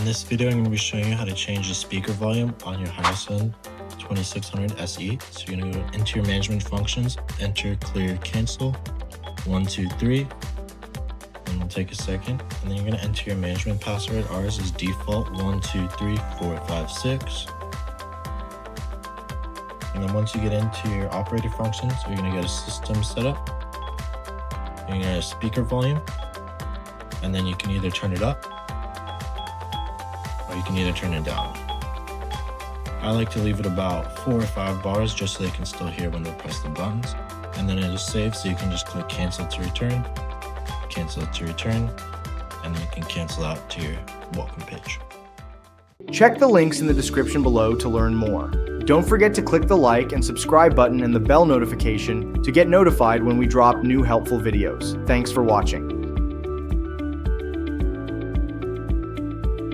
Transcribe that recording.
this video, I'm going to be showing you how to change the speaker volume on your Hyosung 2600 SE. So you're going to go into your management functions, enter clear cancel 1 2 3, and it'll take a second. And then you're going to enter your management password. Ours is default 1 2 3 4 5 6. And then once you get into your operator functions, you're going to go to system setup. You're going to go to speaker volume, and then you can either turn it up or you can either turn it down. I like to leave it about 4 or 5 bars just so they can still hear when they press the buttons. And then it'll save, so you can just click cancel to return, cancel to return, and then you can cancel out to your welcome page. Check the links in the description below to learn more. Don't forget to click the like and subscribe button and the bell notification to get notified when we drop new helpful videos. Thanks for watching.